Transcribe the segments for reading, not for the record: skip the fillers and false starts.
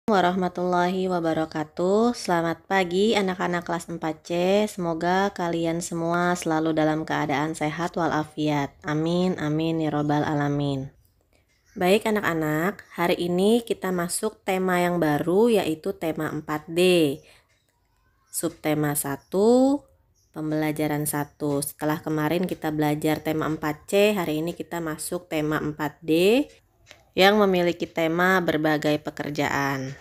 Warahmatullahi wabarakatuh. Selamat pagi anak-anak kelas 4C. Semoga kalian semua selalu dalam keadaan sehat walafiat. Amin amin ya robbal alamin. Baik anak-anak, hari ini kita masuk tema yang baru yaitu tema 4D. Subtema 1, pembelajaran 1. Setelah kemarin kita belajar tema 4C, hari ini kita masuk tema 4D yang memiliki tema berbagai pekerjaan.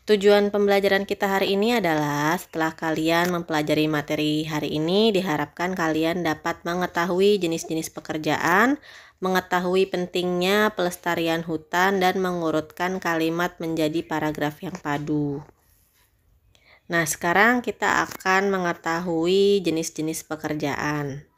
Tujuan pembelajaran kita hari ini adalah setelah kalian mempelajari materi hari ini, diharapkan kalian dapat mengetahui jenis-jenis pekerjaan, mengetahui pentingnya pelestarian hutan, dan mengurutkan kalimat menjadi paragraf yang padu. Nah, sekarang kita akan mengetahui jenis-jenis pekerjaan.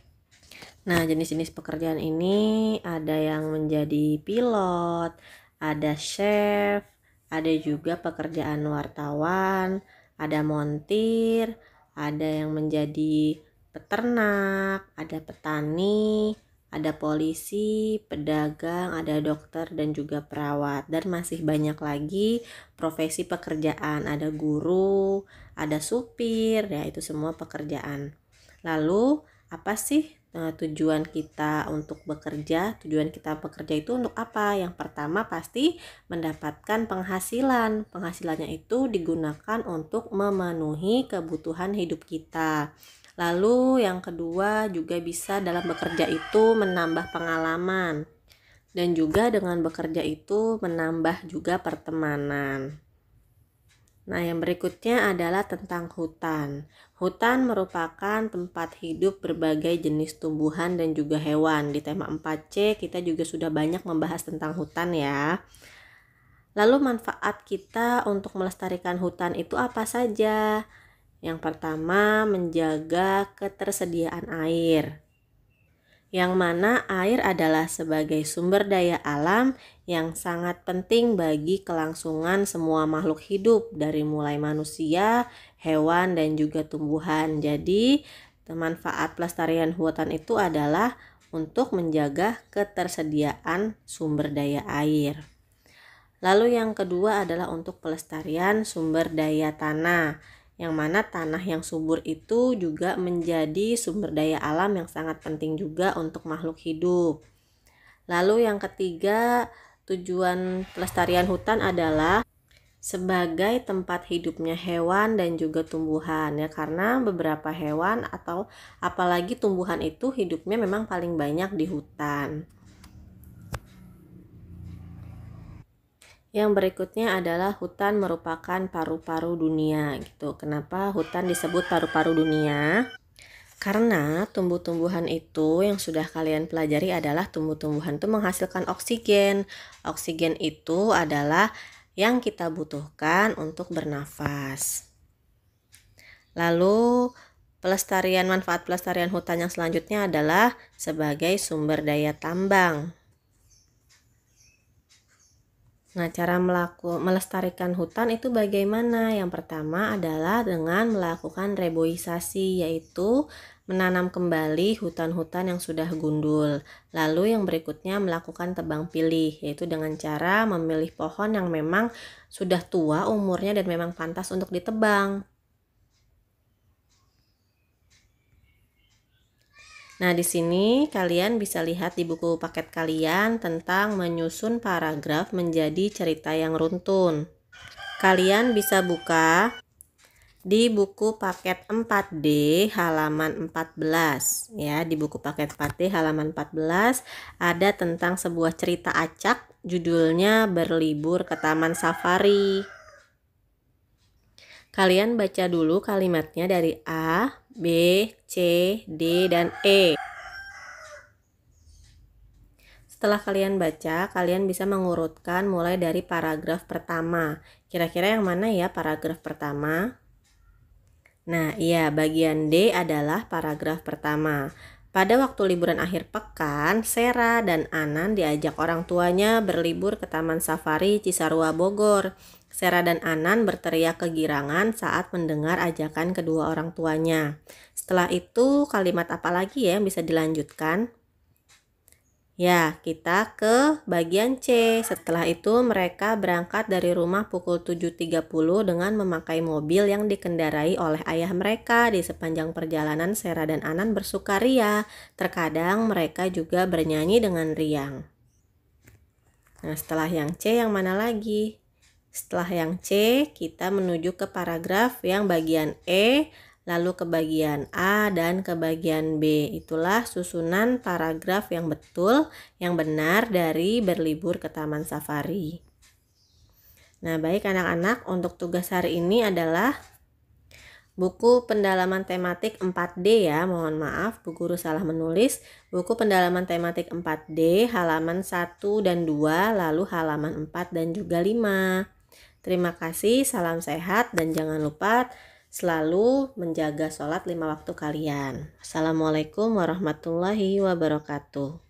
Nah, jenis-jenis pekerjaan ini ada yang menjadi pilot, ada chef, ada juga pekerjaan wartawan, ada montir, ada yang menjadi peternak, ada petani, ada polisi, pedagang, ada dokter, dan juga perawat. Dan masih banyak lagi profesi pekerjaan, ada guru, ada supir, ya itu semua pekerjaan. Lalu, apa sih tujuan kita untuk bekerja? Tujuan kita bekerja itu untuk apa? Yang pertama pasti mendapatkan penghasilan. Penghasilannya itu digunakan untuk memenuhi kebutuhan hidup kita. Lalu yang kedua juga bisa dalam bekerja itu menambah pengalaman. Dan juga dengan bekerja itu menambah juga pertemanan. Nah, yang berikutnya adalah tentang hutan. Hutan merupakan tempat hidup berbagai jenis tumbuhan dan juga hewan. Di tema 4C kita juga sudah banyak membahas tentang hutan ya. Lalu manfaat kita untuk melestarikan hutan itu apa saja? Yang pertama, menjaga ketersediaan air. Yang mana air adalah sebagai sumber daya alam yang sangat penting bagi kelangsungan semua makhluk hidup dari mulai manusia, hewan, dan juga tumbuhan. Jadi, manfaat pelestarian hutan itu adalah untuk menjaga ketersediaan sumber daya air. Lalu yang kedua adalah untuk pelestarian sumber daya tanah, yang mana tanah yang subur itu juga menjadi sumber daya alam yang sangat penting juga untuk makhluk hidup. Lalu yang ketiga, tujuan pelestarian hutan adalah sebagai tempat hidupnya hewan dan juga tumbuhan ya, karena beberapa hewan atau apalagi tumbuhan itu hidupnya memang paling banyak di hutan. Yang berikutnya adalah hutan merupakan paru-paru dunia gitu. Kenapa hutan disebut paru-paru dunia? Karena tumbuh-tumbuhan itu yang sudah kalian pelajari adalah tumbuh-tumbuhan itu menghasilkan oksigen. Oksigen itu adalah yang kita butuhkan untuk bernafas. Lalu manfaat pelestarian hutan yang selanjutnya adalah sebagai sumber daya tambang. Nah, cara melestarikan hutan itu bagaimana? Yang pertama adalah dengan melakukan reboisasi, yaitu menanam kembali hutan-hutan yang sudah gundul. Lalu yang berikutnya melakukan tebang pilih, yaitu dengan cara memilih pohon yang memang sudah tua umurnya dan memang pantas untuk ditebang. Nah, di sini kalian bisa lihat di buku paket kalian tentang menyusun paragraf menjadi cerita yang runtun. Kalian bisa buka di buku paket 4D halaman 14 ya. Di buku paket 4D halaman 14 ada tentang sebuah cerita acak, judulnya Berlibur ke Taman Safari. Kalian baca dulu kalimatnya dari A, B, C, D, dan E. Setelah kalian baca, kalian bisa mengurutkan mulai dari paragraf pertama. Kira-kira yang mana ya paragraf pertama? Nah, iya, bagian D adalah paragraf pertama. Pada waktu liburan akhir pekan, Sera dan Anan diajak orang tuanya berlibur ke Taman Safari Cisarua Bogor. Sera dan Anan berteriak kegirangan saat mendengar ajakan kedua orang tuanya. Setelah itu, kalimat apa lagi ya yang bisa dilanjutkan? Ya, kita ke bagian C. Setelah itu mereka berangkat dari rumah pukul 7.30 dengan memakai mobil yang dikendarai oleh ayah mereka. Di sepanjang perjalanan Sera dan Anan bersukaria. Terkadang mereka juga bernyanyi dengan riang. Nah, setelah yang C yang mana lagi? Setelah yang C, kita menuju ke paragraf yang bagian E, lalu ke bagian A dan ke bagian B. Itulah susunan paragraf yang betul, yang benar dari berlibur ke Taman Safari. Nah, baik anak-anak, untuk tugas hari ini adalah buku pendalaman tematik 4D ya, mohon maaf Bu Guru salah menulis. Buku pendalaman tematik 4D halaman 1 dan 2, lalu halaman 4 dan juga 5. Terima kasih, salam sehat, dan jangan lupa selalu menjaga sholat 5 waktu kalian. Assalamualaikum warahmatullahi wabarakatuh.